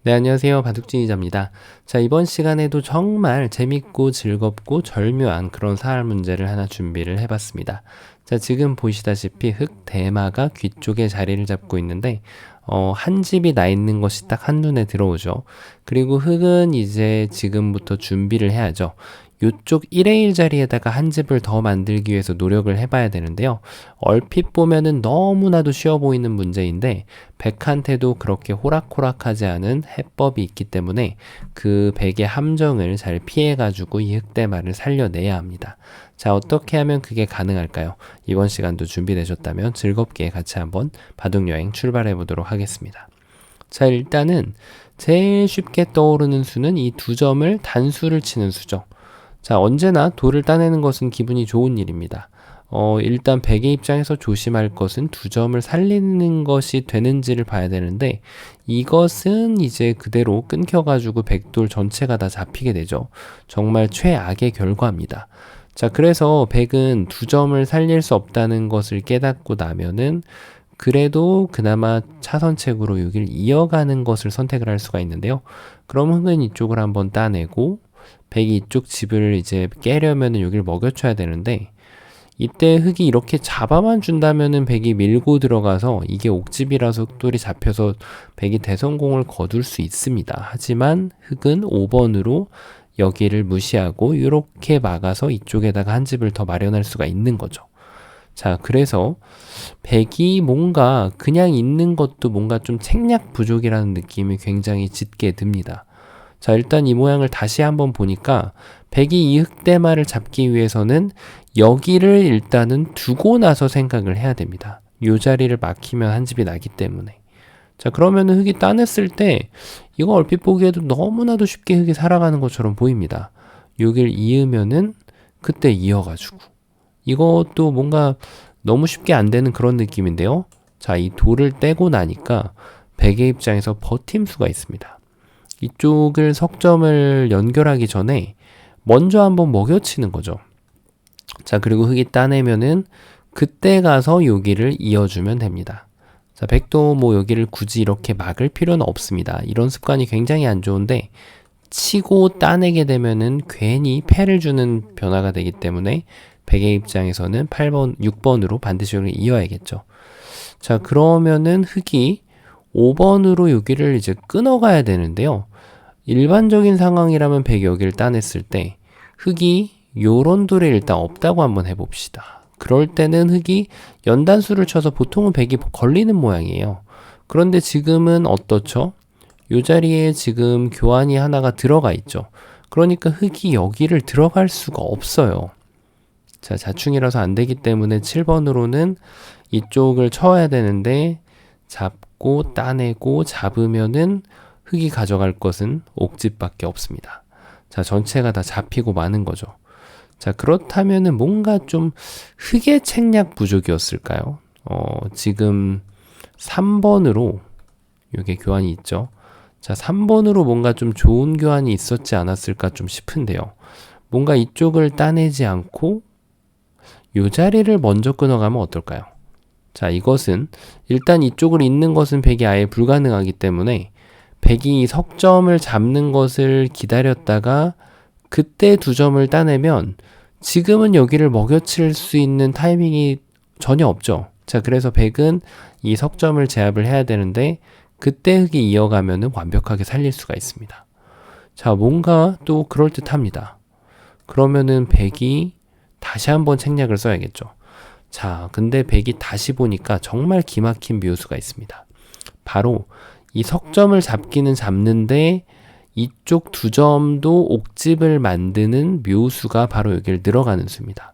네, 안녕하세요. 바둑진 기자입니다. 자, 이번 시간에도 정말 재밌고 즐겁고 절묘한 그런 사활 문제를 하나 준비를 해봤습니다. 자, 지금 보시다시피 흙 대마가 귀 쪽에 자리를 잡고 있는데, 한 집이 나 있는 것이 딱 한눈에 들어오죠. 그리고 흙은 이제 지금부터 준비를 해야죠. 요쪽 1의 1 자리에다가 한 집을 더 만들기 위해서 노력을 해봐야 되는데요. 얼핏 보면은 너무나도 쉬워 보이는 문제인데 백한테도 그렇게 호락호락하지 않은 해법이 있기 때문에 그 백의 함정을 잘 피해가지고 이 흑대마를 살려내야 합니다. 자, 어떻게 하면 그게 가능할까요? 이번 시간도 준비되셨다면 즐겁게 같이 한번 바둑여행 출발해 보도록 하겠습니다. 자, 일단은 제일 쉽게 떠오르는 수는 이 두 점을 단수를 치는 수죠. 자, 언제나 돌을 따내는 것은 기분이 좋은 일입니다. 일단 백의 입장에서 조심할 것은 두 점을 살리는 것이 되는지를 봐야 되는데 이것은 이제 그대로 끊겨가지고 백돌 전체가 다 잡히게 되죠. 정말 최악의 결과입니다. 자, 그래서 백은 두 점을 살릴 수 없다는 것을 깨닫고 나면은 그래도 그나마 차선책으로 여기를 이어가는 것을 선택을 할 수가 있는데요. 그럼 흙은 이쪽을 한번 따내고 백이 이쪽 집을 이제 깨려면은 여기를 먹여쳐야 되는데 이때 흙이 이렇게 잡아만 준다면은 백이 밀고 들어가서 이게 옥집이라서 흑돌이 잡혀서 백이 대성공을 거둘 수 있습니다. 하지만 흙은 5번으로 여기를 무시하고 이렇게 막아서 이쪽에다가 한 집을 더 마련할 수가 있는 거죠. 자, 그래서 백이 뭔가 그냥 있는 것도 뭔가 좀 책략 부족이라는 느낌이 굉장히 짙게 듭니다. 자, 일단 이 모양을 다시 한번 보니까 백이 이 흑대마를 잡기 위해서는 여기를 일단은 두고 나서 생각을 해야 됩니다. 요 자리를 막히면 한 집이 나기 때문에. 자, 그러면은 흙이 따냈을 때 이거 얼핏 보기에도 너무나도 쉽게 흙이 살아가는 것처럼 보입니다. 여길 이으면은 그때 이어가지고. 이것도 뭔가 너무 쉽게 안 되는 그런 느낌인데요. 자, 이 돌을 떼고 나니까 백의 입장에서 버팀수가 있습니다. 이쪽을 석점을 연결하기 전에 먼저 한번 먹여치는 거죠. 자, 그리고 흙이 따내면은 그때 가서 여기를 이어주면 됩니다. 자, 백도 뭐 여기를 굳이 이렇게 막을 필요는 없습니다. 이런 습관이 굉장히 안 좋은데 치고 따내게 되면은 괜히 패를 주는 변화가 되기 때문에 백의 입장에서는 8번, 6번으로 반드시 여기를 이어야겠죠. 자, 그러면은 흙이 5번으로 여기를 이제 끊어가야 되는데요. 일반적인 상황이라면 백이 여기를 따냈을 때 흙이 요런 돌에 일단 없다고 한번 해봅시다. 그럴 때는 흙이 연단수를 쳐서 보통은 백이 걸리는 모양이에요. 그런데 지금은 어떻죠? 요 자리에 지금 교환이 하나가 들어가 있죠. 그러니까 흙이 여기를 들어갈 수가 없어요. 자, 자충이라서 안 되기 때문에 7번으로는 이쪽을 쳐야 되는데 잡고 따내고 잡으면은 흙이 가져갈 것은 옥집밖에 없습니다. 자, 전체가 다 잡히고 마는 거죠. 자, 그렇다면은 뭔가 좀 흙의 책략 부족이었을까요? 지금 3번으로 이게 교환이 있죠. 자, 3번으로 뭔가 좀 좋은 교환이 있었지 않았을까 좀 싶은데요. 뭔가 이쪽을 따내지 않고 이 자리를 먼저 끊어가면 어떨까요? 자, 이것은 일단 이쪽을 잇는 것은 백이 아예 불가능하기 때문에 백이 석점을 잡는 것을 기다렸다가 그때 두 점을 따내면 지금은 여기를 먹여칠 수 있는 타이밍이 전혀 없죠. 자, 그래서 백은 이 석점을 제압을 해야 되는데 그때 흙이 이어가면은 완벽하게 살릴 수가 있습니다. 자, 뭔가 또 그럴듯합니다. 그러면은 백이 다시 한번 책략을 써야겠죠. 자, 근데 백이 다시 보니까 정말 기막힌 묘수가 있습니다. 바로 이 석점을 잡기는 잡는데 이쪽 두 점도 옥집을 만드는 묘수가 바로 여기를 들어가는 수입니다.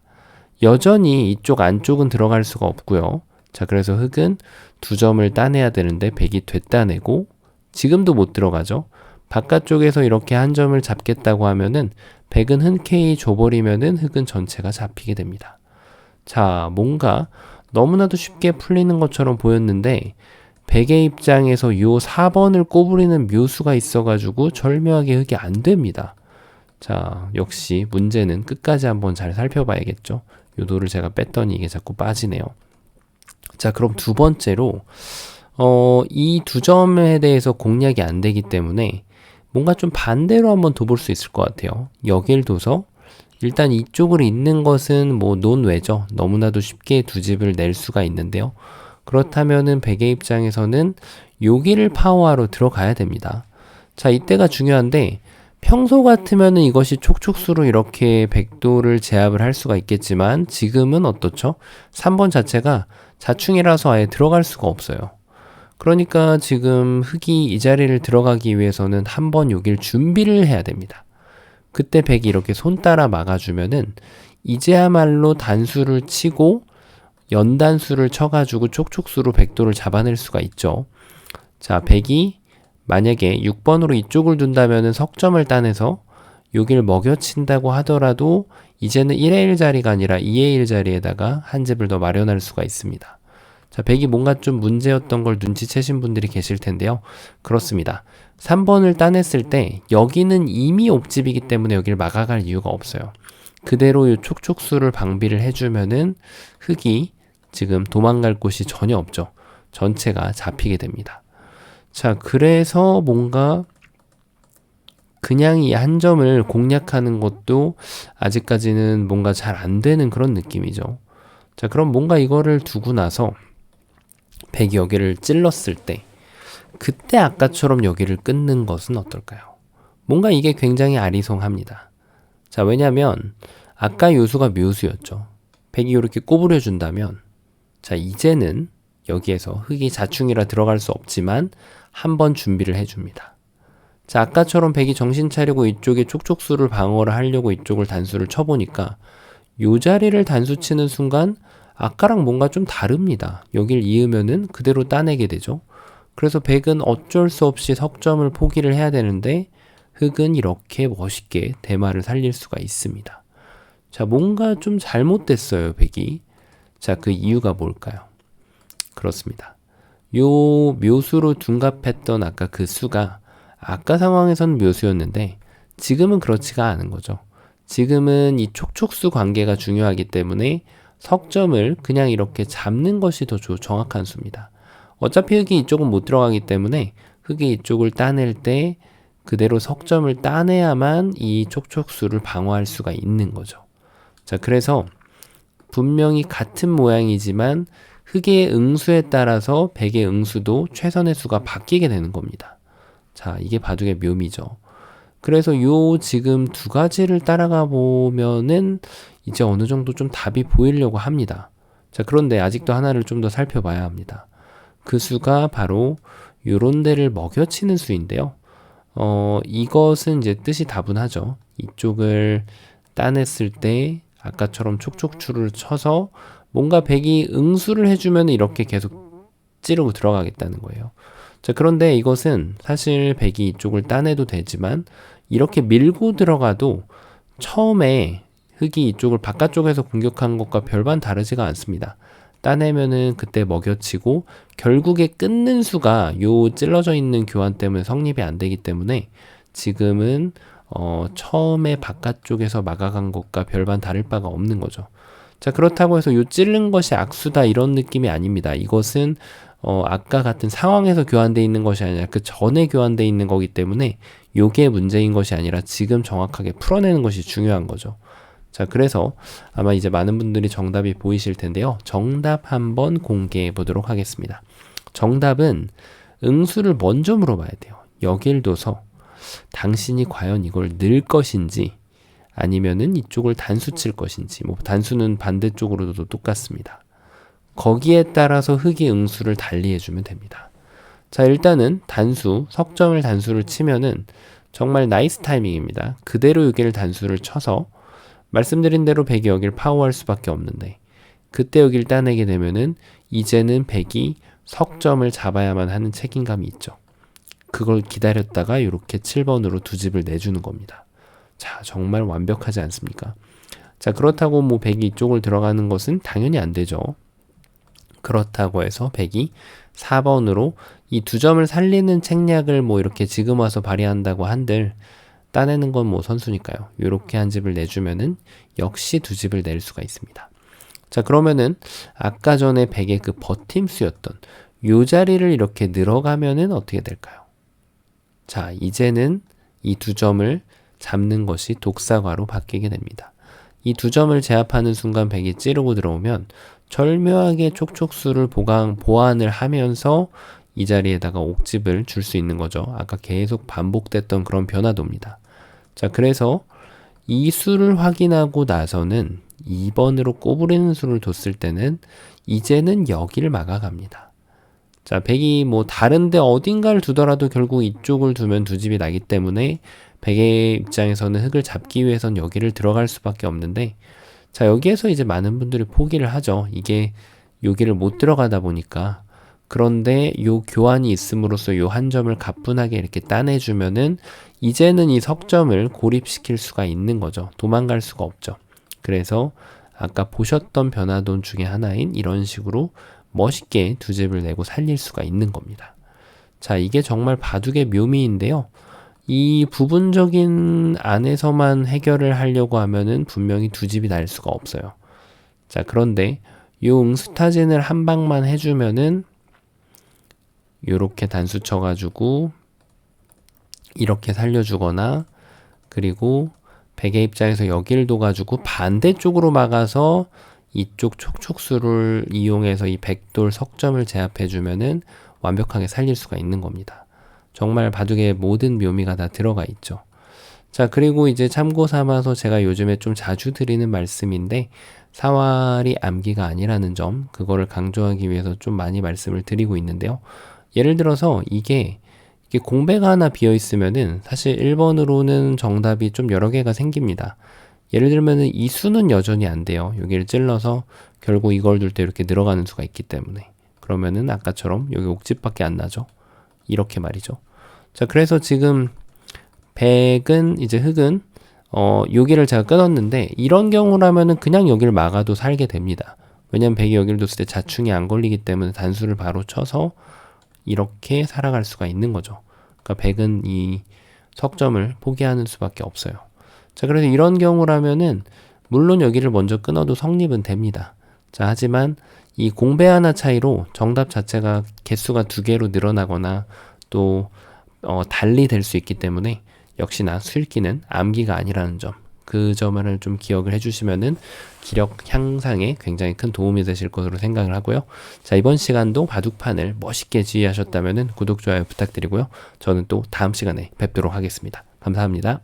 여전히 이쪽 안쪽은 들어갈 수가 없고요. 자, 그래서 흙은 두 점을 따내야 되는데 백이 되따내고 지금도 못 들어가죠. 바깥쪽에서 이렇게 한 점을 잡겠다고 하면은 백은 흔쾌히 줘버리면은 흙은 전체가 잡히게 됩니다. 자, 뭔가 너무나도 쉽게 풀리는 것처럼 보였는데 백의 입장에서 요 4번을 꼬부리는 묘수가 있어가지고 절묘하게 흙이 안 됩니다. 자, 역시 문제는 끝까지 한번 잘 살펴봐야겠죠. 요 돌을 제가 뺐더니 이게 자꾸 빠지네요. 자, 그럼 두 번째로 이 두 점에 대해서 공략이 안 되기 때문에 뭔가 좀 반대로 한번 둬볼 수 있을 것 같아요. 여길 둬서 일단 이쪽으로 있는 것은 뭐 논외죠. 너무나도 쉽게 두 집을 낼 수가 있는데요. 그렇다면은 백의 입장에서는 여기를 파워하러 들어가야 됩니다. 자, 이때가 중요한데 평소 같으면은 이것이 촉촉수로 이렇게 백도를 제압을 할 수가 있겠지만 지금은 어떻죠? 3번 자체가 자충이라서 아예 들어갈 수가 없어요. 그러니까 지금 흑이 이 자리를 들어가기 위해서는 한번 여길 준비를 해야 됩니다. 그때 백이 이렇게 손 따라 막아주면은 이제야말로 단수를 치고 연단수를 쳐가지고 촉촉수로 백도를 잡아낼 수가 있죠. 자, 백이 만약에 6번으로 이쪽을 둔다면은 석점을 따내서 여길 먹여친다고 하더라도 이제는 1의 1 자리가 아니라 2의 1 자리에다가 한 집을 더 마련할 수가 있습니다. 자, 백이 뭔가 좀 문제였던 걸 눈치채신 분들이 계실 텐데요. 그렇습니다. 3번을 따냈을 때 여기는 이미 옥집이기 때문에 여기를 막아갈 이유가 없어요. 그대로 이 촉촉수를 방비를 해주면은 흑이 지금 도망갈 곳이 전혀 없죠. 전체가 잡히게 됩니다. 자, 그래서 뭔가 그냥 이 한 점을 공략하는 것도 아직까지는 뭔가 잘 안 되는 그런 느낌이죠. 자, 그럼 뭔가 이거를 두고 나서 백이 여기를 찔렀을 때 그때 아까처럼 여기를 끊는 것은 어떨까요? 뭔가 이게 굉장히 아리송합니다. 자, 왜냐면 아까 요수가 묘수였죠. 백이 이렇게 꼬부려 준다면 자, 이제는 여기에서 흑이 자충이라 들어갈 수 없지만 한번 준비를 해줍니다. 자, 아까처럼 백이 정신 차리고 이쪽에 촉촉수를 방어를 하려고 이쪽을 단수를 쳐보니까 요 자리를 단수 치는 순간 아까랑 뭔가 좀 다릅니다. 여길 이으면은 그대로 따내게 되죠. 그래서 백은 어쩔 수 없이 석점을 포기를 해야 되는데 흑은 이렇게 멋있게 대마를 살릴 수가 있습니다. 자, 뭔가 좀 잘못됐어요, 백이. 자, 그 이유가 뭘까요? 그렇습니다. 요 묘수로 둔갑했던 아까 그 수가 아까 상황에서는 묘수였는데 지금은 그렇지가 않은 거죠. 지금은 이 촉촉수 관계가 중요하기 때문에 석점을 그냥 이렇게 잡는 것이 더 정확한 수입니다. 어차피 흑이 이쪽은 못 들어가기 때문에 흑이 이쪽을 따낼 때 그대로 석점을 따내야만 이 촉촉수를 방어할 수가 있는 거죠. 자, 그래서 분명히 같은 모양이지만 흑의 응수에 따라서 백의 응수도 최선의 수가 바뀌게 되는 겁니다. 자, 이게 바둑의 묘미죠. 그래서 요 지금 두 가지를 따라가 보면은 이제 어느 정도 좀 답이 보이려고 합니다. 자, 그런데 아직도 하나를 좀 더 살펴봐야 합니다. 그 수가 바로 요런 데를 먹여치는 수인데요. 이것은 이제 뜻이 다분하죠. 이쪽을 따냈을 때 아까처럼 촉촉추를 쳐서 뭔가 백이 응수를 해주면 이렇게 계속 찌르고 들어가겠다는 거예요. 자, 그런데 이것은 사실 백이 이쪽을 따내도 되지만 이렇게 밀고 들어가도 처음에 흑이 이쪽을 바깥쪽에서 공격한 것과 별반 다르지가 않습니다. 따내면은 그때 먹여치고 결국에 끊는 수가 요 찔러져 있는 교환 때문에 성립이 안 되기 때문에 지금은 처음에 바깥쪽에서 막아간 것과 별반 다를 바가 없는 거죠. 자, 그렇다고 해서 요 찌른 것이 악수다 이런 느낌이 아닙니다. 이것은 아까 같은 상황에서 교환되어 있는 것이 아니라 그 전에 교환되어 있는 거기 때문에 요게 문제인 것이 아니라 지금 정확하게 풀어내는 것이 중요한 거죠. 자, 그래서 아마 이제 많은 분들이 정답이 보이실 텐데요. 정답 한번 공개해 보도록 하겠습니다. 정답은 응수를 먼저 물어봐야 돼요. 여길 둬서 당신이 과연 이걸 넣을 것인지 아니면은 이쪽을 단수 칠 것인지, 뭐 단수는 반대쪽으로도 똑같습니다. 거기에 따라서 흑이 응수를 달리 해주면 됩니다. 자, 일단은 단수, 석점을 단수를 치면은 정말 나이스 타이밍입니다. 그대로 여기를 단수를 쳐서 말씀드린 대로 백이 여기를 파워할 수밖에 없는데 그때 여기를 따내게 되면은 이제는 백이 석점을 잡아야만 하는 책임감이 있죠. 그걸 기다렸다가 이렇게 7번으로 두 집을 내주는 겁니다. 자, 정말 완벽하지 않습니까? 자, 그렇다고 뭐 백이 이쪽을 들어가는 것은 당연히 안 되죠. 그렇다고 해서 백이 4번으로 이 두 점을 살리는 책략을 뭐 이렇게 지금 와서 발휘한다고 한들 따내는 건 뭐 선수니까요. 이렇게 한 집을 내주면은 역시 두 집을 낼 수가 있습니다. 자, 그러면은 아까 전에 백의 그 버팀수였던 요 자리를 이렇게 늘어가면은 어떻게 될까요? 자, 이제는 이 두 점을 잡는 것이 독사과로 바뀌게 됩니다. 이 두 점을 제압하는 순간 100이 찌르고 들어오면 절묘하게 촉촉수를 보완을 하면서 이 자리에다가 옥집을 줄 수 있는 거죠. 아까 계속 반복됐던 그런 변화도입니다. 자, 그래서 이 수를 확인하고 나서는 2번으로 꼬부리는 수를 뒀을 때는 이제는 여기를 막아갑니다. 자, 100이 뭐 다른데 어딘가를 두더라도 결국 이쪽을 두면 두 집이 나기 때문에 100의 입장에서는 흙을 잡기 위해선 여기를 들어갈 수밖에 없는데, 자, 여기에서 이제 많은 분들이 포기를 하죠. 이게 여기를 못 들어가다 보니까. 그런데 요 교환이 있음으로써 요 한 점을 가뿐하게 이렇게 따내주면은 이제는 이 석점을 고립시킬 수가 있는 거죠. 도망갈 수가 없죠. 그래서 아까 보셨던 변화돈 중에 하나인 이런 식으로 멋있게 두 집을 내고 살릴 수가 있는 겁니다. 자, 이게 정말 바둑의 묘미인데요. 이 부분적인 안에서만 해결을 하려고 하면은 분명히 두 집이 날 수가 없어요. 자, 그런데 요 응수타진을 한 방만 해주면은 요렇게 단수 쳐가지고 이렇게 살려주거나, 그리고 100의 입장에서 여기를 둬가지고 반대쪽으로 막아서 이쪽 촉촉수를 이용해서 이 100돌 석점을 제압해주면은 완벽하게 살릴 수가 있는 겁니다. 정말 바둑의 모든 묘미가 다 들어가 있죠. 자, 그리고 이제 참고 삼아서 제가 요즘에 좀 자주 드리는 말씀인데, 사활이 암기가 아니라는 점, 그거를 강조하기 위해서 좀 많이 말씀을 드리고 있는데요. 예를 들어서 이게 공배가 하나 비어 있으면은 사실 1번으로는 정답이 좀 여러 개가 생깁니다. 예를 들면은 이 수는 여전히 안 돼요. 여기를 찔러서 결국 이걸 둘 때 이렇게 늘어가는 수가 있기 때문에. 그러면은 아까처럼 여기 옥집밖에 안 나죠. 이렇게 말이죠. 자, 그래서 지금 100은 이제 흙은 여기를 제가 끊었는데, 이런 경우라면은 그냥 여기를 막아도 살게 됩니다. 왜냐면 100이 여기를 뒀을 때 자충이 안 걸리기 때문에 단수를 바로 쳐서 이렇게 살아갈 수가 있는 거죠. 그러니까 100은 이 석점을 포기하는 수밖에 없어요. 자, 그래서 이런 경우라면은 물론 여기를 먼저 끊어도 성립은 됩니다. 자, 하지만 이 공배 하나 차이로 정답 자체가 개수가 2개로 늘어나거나 또 달리 될 수 있기 때문에 역시나 수읽기는 암기가 아니라는 점, 그 점을 좀 기억을 해주시면은 기력 향상에 굉장히 큰 도움이 되실 것으로 생각을 하고요. 자, 이번 시간도 바둑판을 멋있게 지휘하셨다면은 구독, 좋아요 부탁드리고요. 저는 또 다음 시간에 뵙도록 하겠습니다. 감사합니다.